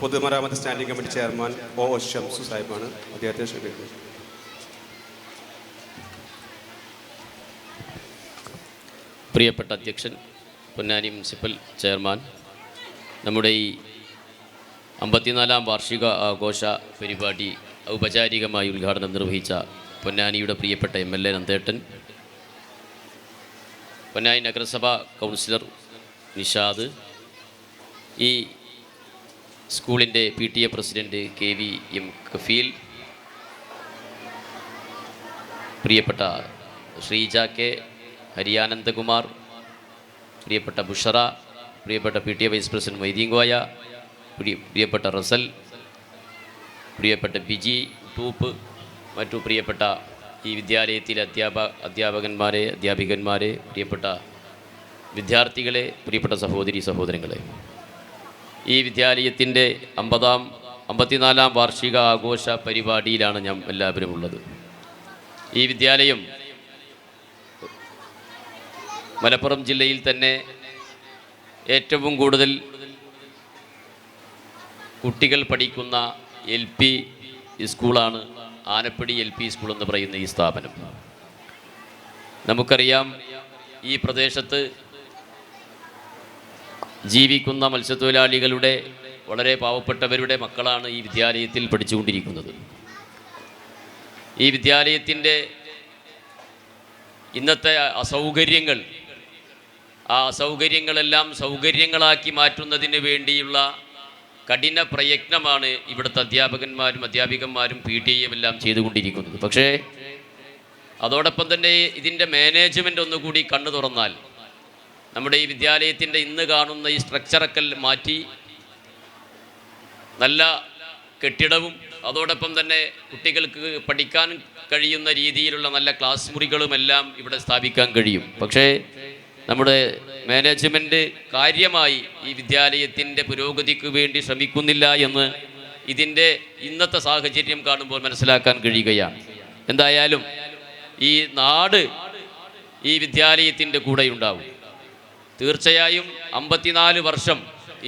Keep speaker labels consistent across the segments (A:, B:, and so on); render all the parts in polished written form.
A: പൊതുമരാമത്ത് standing committee chairman O Shamsu സാഹിബാണ്. അദ്ദേഹത്തെ ക്ഷണിക്കുന്നു.
B: പ്രിയപ്പെട്ട അധ്യക്ഷൻ, പൊന്നാനി മുനിസിപ്പൽ ചെയർമാൻ, നമ്മുടെ ഈ 54-ാം വാർഷിക ആഘോഷ പരിപാടി ഔപചാരികമായി ഉദ്ഘാടനം നിർവഹിച്ച പൊന്നാനിയുടെ പ്രിയപ്പെട്ട MLA നന്ദേട്ടൻ, പൊന്നാനി നഗരസഭ കൗൺസിലർ നിഷാദ്, ഈ സ്കൂളിൻ്റെ PTA പ്രസിഡൻറ്റ് KVM കഫീൽ, പ്രിയപ്പെട്ട ശ്രീജ കെ, ഹരിയാനന്ദകുമാർ, പ്രിയപ്പെട്ട ബുഷറ, പ്രിയപ്പെട്ട PTA വൈസ് പ്രസിഡന്റ് മൊയ്തീൻകോയ, പ്രിയപ്പെട്ട റസൽ, പ്രിയപ്പെട്ട ബിജി ടൂപ്പ്, മറ്റു പ്രിയപ്പെട്ട ഈ വിദ്യാലയത്തിലെ അധ്യാപകന്മാരെ, അധ്യാപികന്മാരെ, പ്രിയപ്പെട്ട വിദ്യാർത്ഥികളെ, പ്രിയപ്പെട്ട സഹോദരി സഹോദരങ്ങളെ, ഈ വിദ്യാലയത്തിൻ്റെ 54-ാം വാർഷിക ആഘോഷ പരിപാടിയിലാണ് ഞാൻ എല്ലാവരും ഉള്ളത്. ഈ വിദ്യാലയം മലപ്പുറം ജില്ലയിൽ തന്നെ ഏറ്റവും കൂടുതൽ കുട്ടികൾ പഠിക്കുന്ന LP സ്കൂളാണ് ആനപ്പടി LP സ്കൂൾ എന്ന് പറയുന്ന ഈ സ്ഥാപനം. നമുക്കറിയാം, ഈ പ്രദേശത്ത് ജീവിക്കുന്ന മത്സ്യത്തൊഴിലാളികളുടെ വളരെ പാവപ്പെട്ടവരുടെ മക്കളാണ് ഈ വിദ്യാലയത്തിൽ പഠിച്ചുകൊണ്ടിരിക്കുന്നത്. ഈ വിദ്യാലയത്തിൻ്റെ ഇന്നത്തെ അസൗകര്യങ്ങൾ, ആ അസൗകര്യങ്ങളെല്ലാം സൗകര്യങ്ങളാക്കി മാറ്റുന്നതിന് വേണ്ടിയുള്ള കഠിന പ്രയത്നമാണ് ഇവിടുത്തെ അധ്യാപകന്മാരും അധ്യാപികന്മാരും PTA എല്ലാം ചെയ്തുകൊണ്ടിരിക്കുന്നത്. പക്ഷേ അതോടൊപ്പം തന്നെ ഇതിൻ്റെ മാനേജ്മെൻ്റ് ഒന്നുകൂടി കണ്ണു തുറന്നാൽ നമ്മുടെ ഈ വിദ്യാലയത്തിൻ്റെ ഇന്ന് കാണുന്ന ഈ സ്ട്രക്ചറൊക്കെ മാറ്റി നല്ല കെട്ടിടവും അതോടൊപ്പം തന്നെ കുട്ടികൾക്ക് പഠിക്കാൻ കഴിയുന്ന രീതിയിലുള്ള നല്ല ക്ലാസ് മുറികളുമെല്ലാം ഇവിടെ സ്ഥാപിക്കാൻ കഴിയും. പക്ഷേ നമ്മുടെ മാനേജ്മെൻറ്റ് കാര്യമായി ഈ വിദ്യാലയത്തിൻ്റെ പുരോഗതിക്ക് വേണ്ടി ശ്രമിക്കുന്നില്ല എന്ന് ഇതിൻ്റെ ഇന്നത്തെ സാഹചര്യം കാണുമ്പോൾ മനസ്സിലാക്കാൻ കഴിയുകയാണ്. എന്തായാലും ഈ നാട് ഈ വിദ്യാലയത്തിൻ്റെ കൂടെയുണ്ടാവും. തീർച്ചയായും 54 വർഷം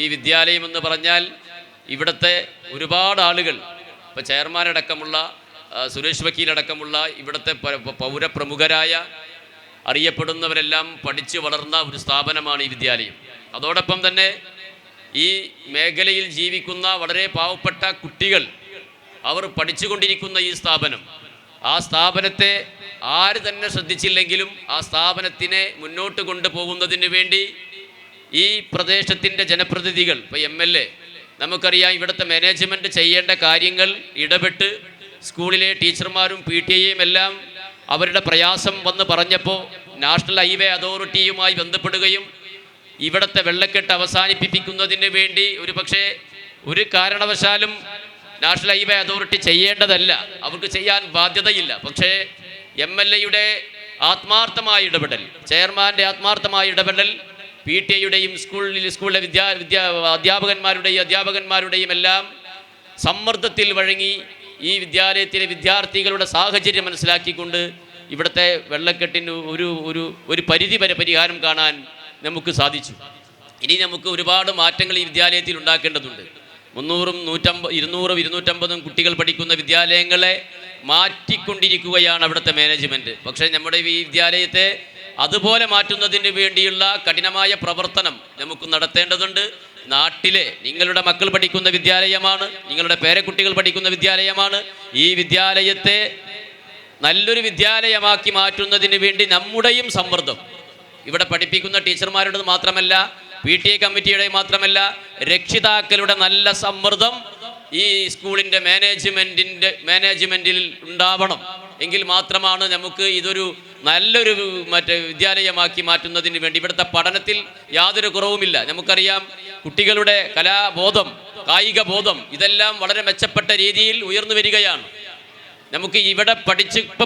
B: ഈ വിദ്യാലയം എന്ന് പറഞ്ഞാൽ ഇവിടുത്തെ ഒരുപാട് ആളുകൾ, ഇപ്പോൾ ചെയർമാനടക്കമുള്ള സുരേഷ് വക്കീലടക്കമുള്ള ഇവിടുത്തെ പൗരപ്രമുഖരായ അറിയപ്പെടുന്നവരെല്ലാം പഠിച്ചു വളർന്ന ഒരു സ്ഥാപനമാണ് ഈ വിദ്യാലയം. അതോടൊപ്പം തന്നെ ഈ മേഖലയിൽ ജീവിക്കുന്ന വളരെ പാവപ്പെട്ട കുട്ടികൾ അവർ പഠിച്ചുകൊണ്ടിരിക്കുന്ന ഈ സ്ഥാപനം, ആ സ്ഥാപനത്തെ ആര് തന്നെ ശ്രദ്ധിച്ചില്ലെങ്കിലും ആ സ്ഥാപനത്തിനെ മുന്നോട്ട് കൊണ്ടുപോകുന്നതിന് വേണ്ടി ഈ പ്രദേശത്തിൻ്റെ ജനപ്രതിനിധികൾ, ഇപ്പോൾ MLA, നമുക്കറിയാം ഇവിടുത്തെ മാനേജ്മെൻറ്റ് ചെയ്യേണ്ട കാര്യങ്ങൾ ഇടപെട്ട് സ്കൂളിലെ ടീച്ചർമാരും PTA എല്ലാം അവരുടെ പ്രയാസം വന്ന് പറഞ്ഞപ്പോൾ നാഷണൽ ഹൈവേ അതോറിറ്റിയുമായി ബന്ധപ്പെടുകയും ഇവിടുത്തെ വെള്ളക്കെട്ട് അവസാനിപ്പിക്കുന്നതിന് വേണ്ടി ഒരു കാരണവശാലും നാഷണൽ ഹൈവേ അതോറിറ്റി ചെയ്യേണ്ടതല്ല, അവർക്ക് ചെയ്യാൻ ബാധ്യതയില്ല. പക്ഷേ MLAയുടെ ആത്മാർത്ഥമായ ഇടപെടൽ, ചെയർമാൻ്റെ ആത്മാർത്ഥമായ ഇടപെടൽ, PTA സ്കൂളിലെ അധ്യാപകന്മാരുടെയും എല്ലാം സമ്മർദ്ദത്തിൽ വഴങ്ങി ഈ വിദ്യാലയത്തിലെ വിദ്യാർത്ഥികളുടെ സാഹചര്യം മനസ്സിലാക്കിക്കൊണ്ട് ഇവിടുത്തെ വെള്ളക്കെട്ടിന് ഒരു പരിധി വരെ പരിഹാരം കാണാൻ നമുക്ക് സാധിച്ചു. ഇനി നമുക്ക് ഒരുപാട് മാറ്റങ്ങൾ ഈ വിദ്യാലയത്തിൽ ഉണ്ടാക്കേണ്ടതുണ്ട്. 300, 200, 250 കുട്ടികൾ പഠിക്കുന്ന വിദ്യാലയങ്ങളെ മാറ്റിക്കൊണ്ടിരിക്കുകയാണ് അവിടുത്തെ മാനേജ്മെൻറ്റ്. പക്ഷേ നമ്മുടെ ഈ വിദ്യാലയത്തെ അതുപോലെ മാറ്റുന്നതിന് വേണ്ടിയുള്ള കഠിനമായ പ്രവർത്തനം നമുക്ക് നടത്തേണ്ടതുണ്ട്. നാട്ടിലെ നിങ്ങളുടെ മക്കൾ പഠിക്കുന്ന വിദ്യാലയമാണ്, നിങ്ങളുടെ പേരക്കുട്ടികൾ പഠിക്കുന്ന വിദ്യാലയമാണ്. ഈ വിദ്യാലയത്തെ നല്ലൊരു വിദ്യാലയമാക്കി മാറ്റുന്നതിന് വേണ്ടി നമ്മുടെയും സമ്മർദ്ദം, ഇവിടെ പഠിപ്പിക്കുന്ന ടീച്ചർമാരുടേത് മാത്രമല്ല, PTA കമ്മിറ്റിയുടെ മാത്രമല്ല, രക്ഷിതാക്കളുടെ നല്ല സമ്മർദ്ദം ഈ സ്കൂളിൻ്റെ മാനേജ്മെൻറ്റിൽ ഉണ്ടാവണം. എങ്കിൽ മാത്രമാണ് നമുക്ക് ഇതൊരു നല്ലൊരു വിദ്യാലയമാക്കി മാറ്റുന്നതിന് വേണ്ടി. ഇവിടുത്തെ പഠനത്തിൽ യാതൊരു കുറവുമില്ല. നമുക്കറിയാം, കുട്ടികളുടെ കലാബോധം, കായിക ബോധം ഇതെല്ലാം വളരെ മെച്ചപ്പെട്ട രീതിയിൽ ഉയർന്നു വരികയാണ്. നമുക്ക് ഇവിടെ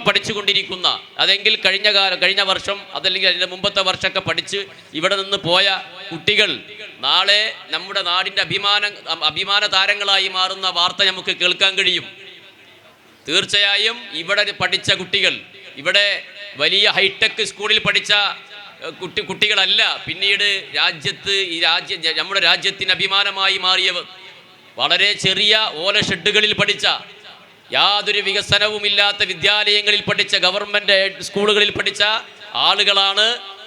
B: പഠിച്ചുകൊണ്ടിരിക്കുന്ന, അതെങ്കിൽ കഴിഞ്ഞ വർഷം അതല്ലെങ്കിൽ അതിൻ്റെ മുമ്പത്തെ വർഷമൊക്കെ പഠിച്ച് ഇവിടെ നിന്ന് പോയ കുട്ടികൾ നാളെ നമ്മുടെ നാടിൻ്റെ അഭിമാന താരങ്ങളായി മാറുന്ന വാർത്ത നമുക്ക് കേൾക്കാൻ കഴിയും. തീർച്ചയായും ഇവിടെ പഠിച്ച കുട്ടികൾ, ഇവിടെ വലിയ ഹൈടെക് സ്കൂളിൽ പഠിച്ച കുട്ടികളല്ല പിന്നീട് നമ്മുടെ രാജ്യത്തിന് അഭിമാനമായി മാറിയവർ. വളരെ ചെറിയ ഓല ഷെഡുകളിൽ പഠിച്ച, യാതൊരു വികസനവുമില്ലാത്ത വിദ്യാലയങ്ങളിൽ പഠിച്ച, ഗവൺമെൻറ് സ്കൂളുകളിൽ പഠിച്ച ആളുകളാണ്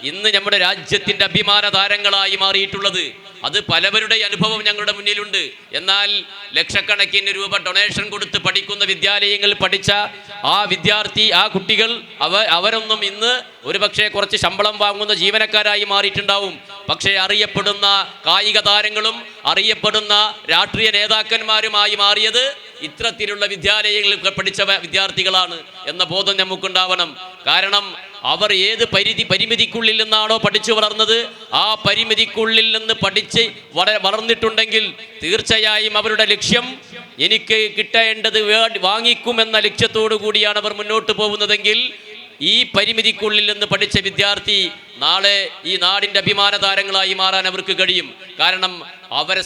B: ഇന്ന് നമ്മുടെ രാജ്യത്തിൻ്റെ അഭിമാന താരങ്ങളായി മാറിയിട്ടുള്ളത്. അത് പലവരുടെ അനുഭവം ഞങ്ങളുടെ മുന്നിലുണ്ട്. എന്നാൽ ലക്ഷക്കണക്കിന് രൂപ ഡൊണേഷൻ കൊടുത്ത് പഠിക്കുന്ന വിദ്യാലയങ്ങളിൽ പഠിച്ച ആ വിദ്യാർത്ഥി, ആ കുട്ടികൾ അവരൊന്നും ഇന്ന് ഒരുപക്ഷെ കുറച്ച് ശമ്പളം വാങ്ങുന്ന ജീവനക്കാരായി മാറിയിട്ടുണ്ടാവും. പക്ഷേ അറിയപ്പെടുന്ന കായിക താരങ്ങളും അറിയപ്പെടുന്ന രാഷ്ട്രീയ നേതാക്കന്മാരുമായി മാറിയത് ഇത്തരത്തിലുള്ള വിദ്യാലയങ്ങളിൽ പഠിച്ച വിദ്യാർത്ഥികളാണ് എന്ന ബോധം നമുക്കുണ്ടാവണം. കാരണം അവർ ഏത് പരിമിതിക്കുള്ളിൽ നിന്നാണോ പഠിച്ചു വളർന്നത്, ആ പരിമിതിക്കുള്ളിൽ നിന്ന് പഠിച്ച് വളർന്നിട്ടുണ്ടെങ്കിൽ തീർച്ചയായും അവരുടെ ലക്ഷ്യം എനിക്ക് കിട്ടേണ്ടത് വാങ്ങിക്കുമെന്ന ലക്ഷ്യത്തോടു കൂടിയാണ് അവർ മുന്നോട്ട് പോകുന്നതെങ്കിൽ ഈ പരിമിതിക്കുള്ളിൽ നിന്ന് പഠിച്ച വിദ്യാർത്ഥി നാളെ ഈ നാടിൻ്റെ അഭിമാന താരങ്ങളായി മാറാൻ അവർക്ക് കഴിയും. കാരണം അവരെ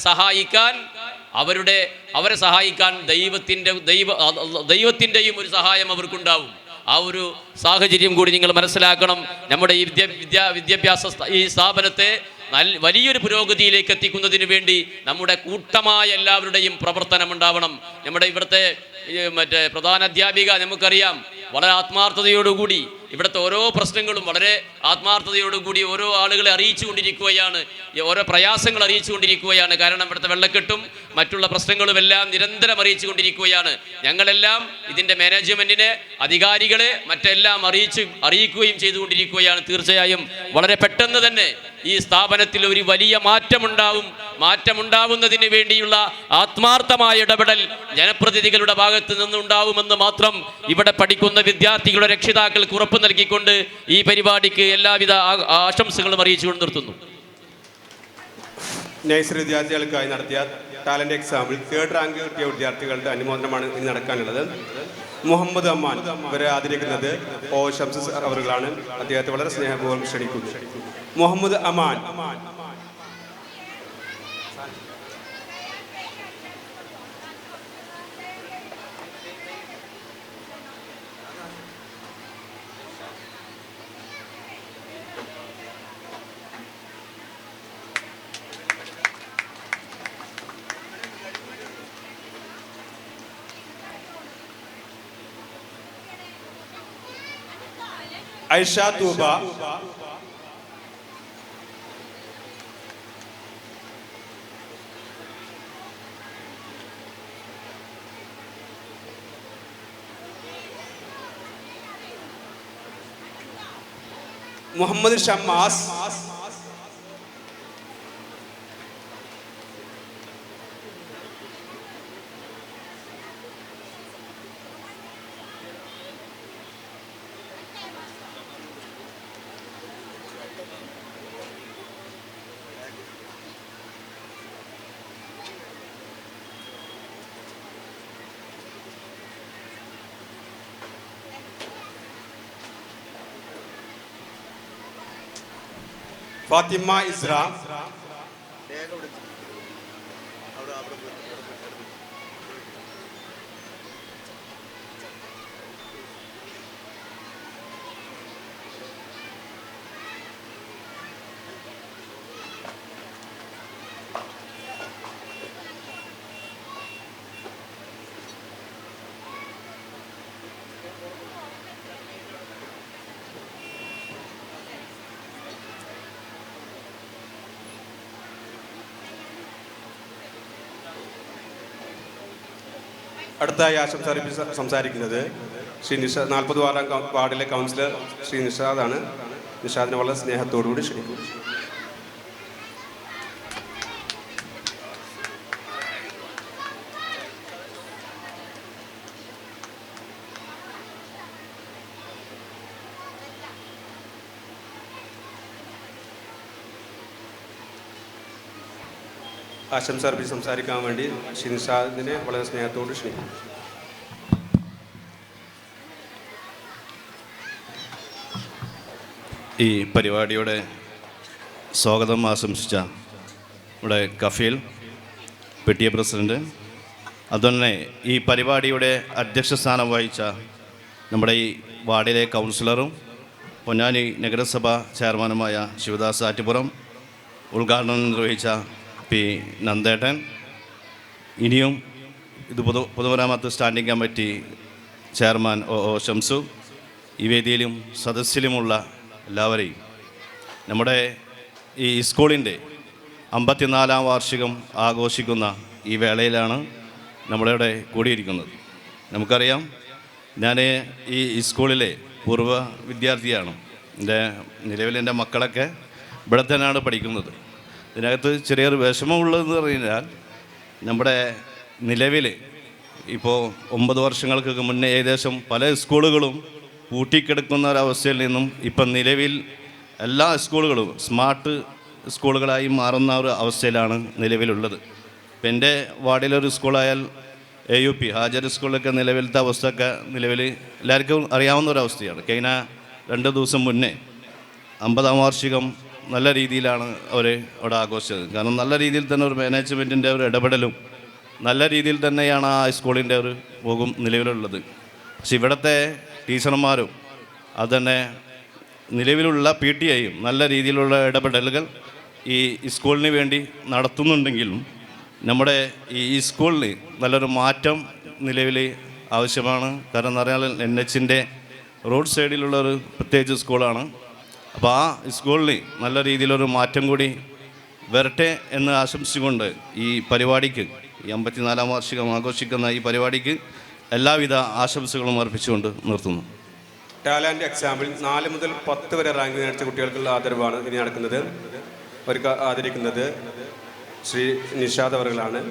B: സഹായിക്കാൻ ദൈവത്തിൻ്റെയും ഒരു സഹായം അവർക്കുണ്ടാവും. ആ ഒരു സാഹചര്യം കൂടി നിങ്ങൾ മനസ്സിലാക്കണം. നമ്മുടെ ഈ വിദ്യാഭ്യാസ ഈ സ്ഥാപനത്തെ വലിയൊരു പുരോഗതിയിലേക്ക് എത്തിക്കുന്നതിന് വേണ്ടി നമ്മുടെ കൂട്ടമായ എല്ലാവരുടെയും പ്രവർത്തനം ഉണ്ടാവണം. നമ്മുടെ ഇവിടുത്തെ പ്രധാന അധ്യാപിക നമുക്കറിയാം, വളരെ ആത്മാർത്ഥതയോടുകൂടി ഇവിടുത്തെ ഓരോ പ്രശ്നങ്ങളും വളരെ ആത്മാർത്ഥതയോടുകൂടി ഓരോ ആളുകളെ അറിയിച്ചു കൊണ്ടിരിക്കുകയാണ്, ഓരോ പ്രയാസങ്ങൾ അറിയിച്ചു കൊണ്ടിരിക്കുകയാണ്. കാരണം ഇവിടുത്തെ വെള്ളക്കെട്ടും മറ്റുള്ള പ്രശ്നങ്ങളുമെല്ലാം നിരന്തരം അറിയിച്ചു കൊണ്ടിരിക്കുകയാണ്. ഞങ്ങളെല്ലാം ഇതിൻ്റെ മാനേജ്മെൻറ്റിനെ, അധികാരികളെ മറ്റെല്ലാം അറിയിക്കുകയും ചെയ്തുകൊണ്ടിരിക്കുകയാണ്. തീർച്ചയായും വളരെ പെട്ടെന്ന് തന്നെ ഈ സ്ഥാപനത്തിൽ ഒരു വലിയ മാറ്റമുണ്ടാവുന്നതിന് വേണ്ടിയുള്ള ആത്മാർത്ഥമായ ഇടപെടൽ ജനപ്രതിനിധികളുടെ ഭാഗത്ത് നിന്നുണ്ടാവുമെന്ന് മാത്രം ഇവിടെ പഠിക്കുന്ന വിദ്യാർത്ഥികളുടെ രക്ഷിതാക്കൾക്ക് ഉറപ്പ് നൽകിക്കൊണ്ട് ഈ പരിപാടിക്ക് എല്ലാവിധ ആശംസകളും അറിയിച്ചുകൊണ്ട് നിർത്തുന്നു.
A: നഴ്സറി വിദ്യാർത്ഥികൾക്കായി നടത്തിയ ടാലന്റ് എക്സാമിൽ 3rd റാങ്ക് കിട്ടിയ വിദ്യാർത്ഥികളുടെ അനുമോദനമാണ് ഇനി നടക്കാനുള്ളത്. മുഹമ്മദ് അമ്മാൻ ഇവരെ ആദരിക്കുന്നത് ഒ ഷംസ് അവറുകളാണ്. അദ്ദേഹത്തെ വളരെ സ്നേഹപൂർവ്വം ക്ഷണിക്കുന്നു. മുഹമ്മദ് അമാൻ. ഐഷ തൂബ. മുഹമ്മദ് ഷമ്മാസ്. ഫാത്തിമ ഇസ്ര. അടുത്തായി ആശംസ സംസാരിക്കുന്നത് ശ്രീ 46ാം വാർഡിലെ കൗൺസിലർ ശ്രീ നിഷാദാണ്. നിഷാദിനെ വളരെ സ്നേഹത്തോടുകൂടി ക്ഷണിക്കുന്നു. ആശംസ അർപ്പിച്ച് സംസാരിക്കാൻ വേണ്ടി ശ്രീ നിഷാദിനെ വളരെ സ്നേഹത്തോട് ക്ഷണിക്കുന്നു.
C: ഈ പരിപാടിയുടെ സ്വാഗതം ആശംസിച്ച നമ്മുടെ കഫീൽ PTA പ്രസിഡൻറ്റ്, അതുതന്നെ ഈ പരിപാടിയുടെ അധ്യക്ഷ സ്ഥാനം വഹിച്ച നമ്മുടെ ഈ വാർഡിലെ കൗൺസിലറും പൊന്നാനി നഗരസഭ ചെയർമാനുമായ ശിവദാസ് ആറ്റിപ്പുറം, ഉദ്ഘാടനം നിർവഹിച്ച P. നന്ദേട്ടൻ, ഇനിയും ഇത് പൊതുമരാമത്ത് standing committee chairman O Shamsu, ഈ വേദിയിലും സദസ്സിലുമുള്ള എല്ലാവരെയും നമ്മുടെ ഈ സ്കൂളിൻ്റെ 54-ാം വാർഷികം ആഘോഷിക്കുന്ന ഈ വേളയിലാണ് നമ്മളിവിടെ കൂടിയിരിക്കുന്നത്. നമുക്കറിയാം, ഞാൻ ഈ സ്കൂളിലെ പൂർവ്വ വിദ്യാർത്ഥിയാണ്. നിലവിൽ എൻ്റെ മക്കളൊക്കെ ഇവിടെ തന്നെയാണ് പഠിക്കുന്നത്. ഇതിനകത്ത് ചെറിയൊരു വിഷമമുള്ളതെന്ന് പറഞ്ഞാൽ, നമ്മുടെ നിലവിൽ ഇപ്പോൾ 9 വർഷങ്ങൾക്ക് മുന്നേ ഏകദേശം പല സ്കൂളുകളും പൂട്ടിക്കിടക്കുന്ന ഒരവസ്ഥയിൽ നിന്നും ഇപ്പം നിലവിൽ എല്ലാ സ്കൂളുകളും സ്മാർട്ട് സ്കൂളുകളായി മാറുന്ന ഒരു അവസ്ഥയിലാണ് നിലവിലുള്ളത്. ഇപ്പം എൻ്റെ വാർഡിലൊരു സ്കൂളായാൽ AUP ഹാജർ സ്കൂളിലൊക്കെ നിലവിലത്തെ അവസ്ഥയൊക്കെ നിലവിൽ എല്ലാവർക്കും അറിയാവുന്ന ഒരവസ്ഥയാണ്. കഴിഞ്ഞ 2 ദിവസം മുന്നേ 50-ാം വാർഷികം നല്ല രീതിയിലാണ് അവർ അവിടെ ആഘോഷിച്ചത്. കാരണം നല്ല രീതിയിൽ തന്നെ ഒരു മാനേജ്മെൻറ്റിൻ്റെ ഒരു ഇടപെടലും നല്ല രീതിയിൽ തന്നെയാണ് ആ സ്കൂളിൻ്റെ ഒരു പോകും നിലവിലുള്ളത്. പക്ഷെ ഇവിടുത്തെ ടീച്ചർമാരും അതുതന്നെ നിലവിലുള്ള PTAയും നല്ല രീതിയിലുള്ള ഇടപെടലുകൾ ഈ സ്കൂളിന് വേണ്ടി നടത്തുന്നുണ്ടെങ്കിലും നമ്മുടെ ഈ സ്കൂളിന് നല്ലൊരു മാറ്റം നിലവിൽ ആവശ്യമാണ്. കാരണം എന്ന് പറഞ്ഞാൽ NHൻ്റെ റോഡ് സൈഡിലുള്ളൊരു പ്രത്യേകിച്ച് സ്കൂളാണ്. അപ്പോൾ ആ സ്കൂളിന് നല്ല രീതിയിലൊരു മാറ്റം കൂടി വരട്ടെ എന്ന് ആശംസിച്ചുകൊണ്ട് ഈ പരിപാടിക്ക്, ഈ 54-ാം വാർഷികം ആഘോഷിക്കുന്ന ഈ പരിപാടിക്ക് എല്ലാവിധ ആശംസകളും അർപ്പിച്ചുകൊണ്ട് നിർത്തുന്നു.
A: ടാലൻറ്റ് എക്സാമിൽ 4 മുതൽ 10 വരെ റാങ്ക് നേടിച്ച കുട്ടികൾക്കുള്ള ആദരവാണ് ഇനി നടക്കുന്നത്. അവർക്ക് ആദരിക്കുന്നത് ശ്രീ നിഷാദ് അവറുകളാണ്.